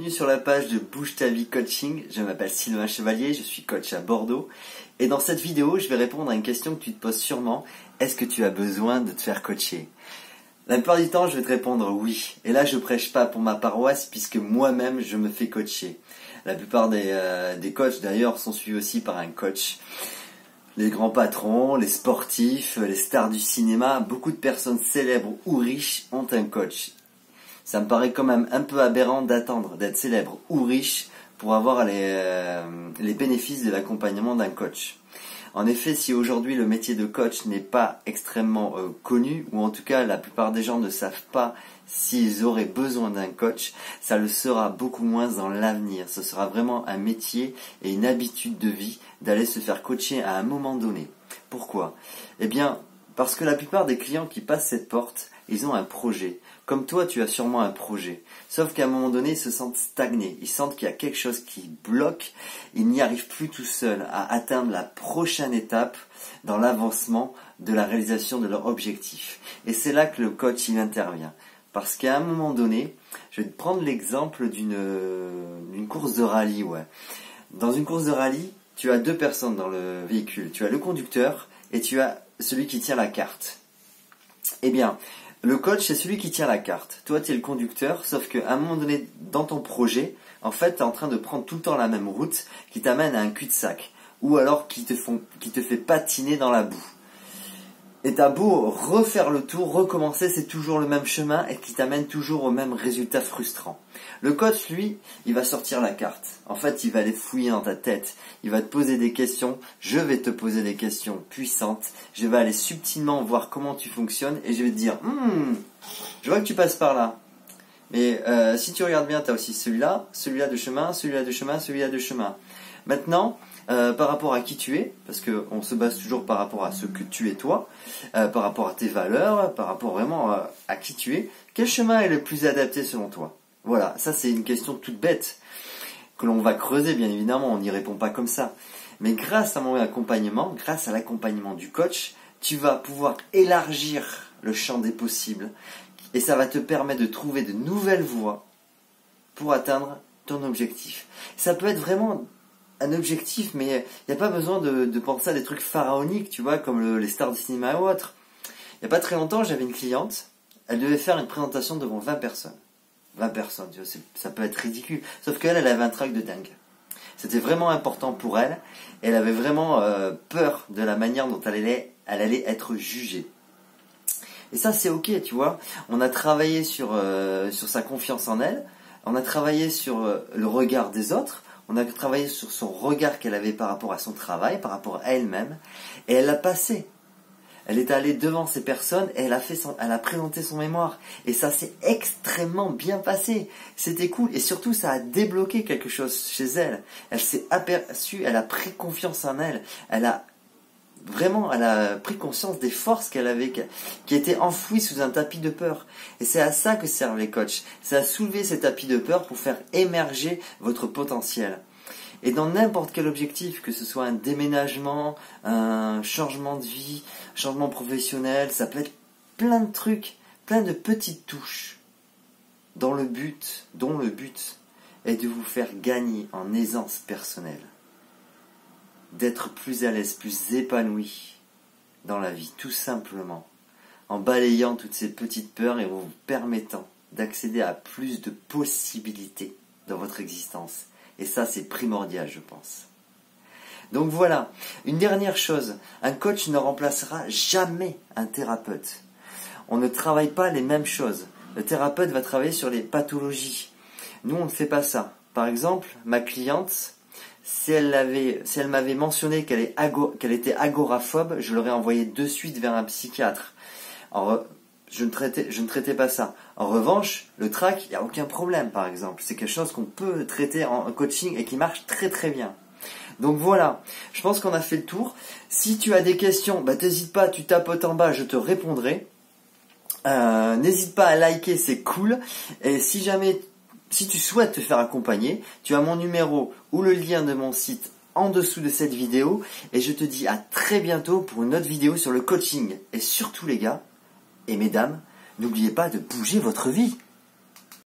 Bienvenue sur la page de Bouge ta vie coaching. Je m'appelle Sylvain Chevalier, je suis coach à Bordeaux. Et dans cette vidéo, je vais répondre à une question que tu te poses sûrement. Est-ce que tu as besoin de te faire coacher? La plupart du temps, je vais te répondre oui. Et là, je prêche pas pour ma paroisse puisque moi-même, je me fais coacher. La plupart des coachs d'ailleurs sont suivis aussi par un coach. Les grands patrons, les sportifs, les stars du cinéma, beaucoup de personnes célèbres ou riches ont un coach. Ça me paraît quand même un peu aberrant d'attendre d'être célèbre ou riche pour avoir les bénéfices de l'accompagnement d'un coach. En effet, si aujourd'hui le métier de coach n'est pas extrêmement connu, ou en tout cas la plupart des gens ne savent pas s'ils auraient besoin d'un coach, ça le sera beaucoup moins dans l'avenir. Ce sera vraiment un métier et une habitude de vie d'aller se faire coacher à un moment donné. Pourquoi? Eh bien, parce que la plupart des clients qui passent cette porte, ils ont un projet. Comme toi, tu as sûrement un projet. Sauf qu'à un moment donné, ils se sentent stagnés. Ils sentent qu'il y a quelque chose qui bloque. Ils n'y arrivent plus tout seuls à atteindre la prochaine étape dans l'avancement de la réalisation de leur objectif. Et c'est là que le coach, il intervient. Parce qu'à un moment donné, je vais te prendre l'exemple d'une course de rallye. Ouais. Dans une course de rallye, tu as deux personnes dans le véhicule. Tu as le conducteur et tu as celui qui tient la carte. Eh bien, le coach, c'est celui qui tient la carte. Toi, tu es le conducteur, sauf qu'à un moment donné, dans ton projet, en fait, tu es en train de prendre tout le temps la même route qui t'amène à un cul-de-sac. Ou alors qui te fait patiner dans la boue. Et t'as beau refaire le tour, recommencer, c'est toujours le même chemin et qui t'amène toujours au même résultat frustrant. Le coach, lui, il va sortir la carte. En fait, il va aller fouiller dans ta tête. Il va te poser des questions. Je vais te poser des questions puissantes. Je vais aller subtilement voir comment tu fonctionnes et je vais te dire, je vois que tu passes par là. Mais si tu regardes bien, tu as aussi celui-là de chemin, celui-là de chemin, celui-là de chemin. Maintenant, par rapport à qui tu es, parce qu'on se base toujours par rapport à ce que tu es toi, par rapport à tes valeurs, par rapport vraiment à qui tu es, quel chemin est le plus adapté selon toi? Voilà, ça c'est une question toute bête, que l'on va creuser bien évidemment, on n'y répond pas comme ça. Mais grâce à mon accompagnement, grâce à l'accompagnement du coach, tu vas pouvoir élargir le champ des possibles, et ça va te permettre de trouver de nouvelles voies pour atteindre ton objectif. Ça peut être vraiment un objectif, mais il n'y a pas besoin de penser à des trucs pharaoniques, tu vois, comme les stars du cinéma ou autre. Il n'y a pas très longtemps, j'avais une cliente, elle devait faire une présentation devant 20 personnes. 20 personnes, tu vois, ça peut être ridicule. Sauf qu'elle, elle avait un trac de dingue. C'était vraiment important pour elle. Elle avait vraiment peur de la manière dont elle allait être jugée. Et ça, c'est ok, tu vois. On a travaillé sur sa confiance en elle. On a travaillé sur le regard des autres. On a travaillé sur son regard qu'elle avait par rapport à son travail, par rapport à elle-même. Et elle l'a passé. Elle est allée devant ces personnes et elle a présenté son mémoire. Et ça s'est extrêmement bien passé. C'était cool. Et surtout, ça a débloqué quelque chose chez elle. Elle s'est aperçue, elle a pris confiance en elle. Elle a pris conscience des forces qu'elle avait, qui étaient enfouies sous un tapis de peur. Et c'est à ça que servent les coachs. C'est à soulever ces tapis de peur pour faire émerger votre potentiel. Et dans n'importe quel objectif, que ce soit un déménagement, un changement de vie, un changement professionnel, ça peut être plein de trucs, plein de petites touches, dont le but est de vous faire gagner en aisance personnelle. D'être plus à l'aise, plus épanoui dans la vie, tout simplement, en balayant toutes ces petites peurs et en vous permettant d'accéder à plus de possibilités dans votre existence. Et ça, c'est primordial, je pense. Donc voilà, une dernière chose, un coach ne remplacera jamais un thérapeute. On ne travaille pas les mêmes choses. Le thérapeute va travailler sur les pathologies. Nous, on ne fait pas ça. Par exemple, ma cliente, si elle m'avait mentionné qu'elle était agoraphobe, je l'aurais envoyée de suite vers un psychiatre. Je ne traitais pas ça. En revanche, le trac, il n'y a aucun problème, par exemple. C'est quelque chose qu'on peut traiter en coaching et qui marche très très bien. Donc voilà, je pense qu'on a fait le tour. Si tu as des questions, t'hésites pas, tu tapotes en bas, je te répondrai. N'hésite pas à liker, c'est cool. Et si tu souhaites te faire accompagner, tu as mon numéro ou le lien de mon site en dessous de cette vidéo. Et je te dis à très bientôt pour une autre vidéo sur le coaching. Et surtout les gars, et mesdames, n'oubliez pas de bouger votre vie.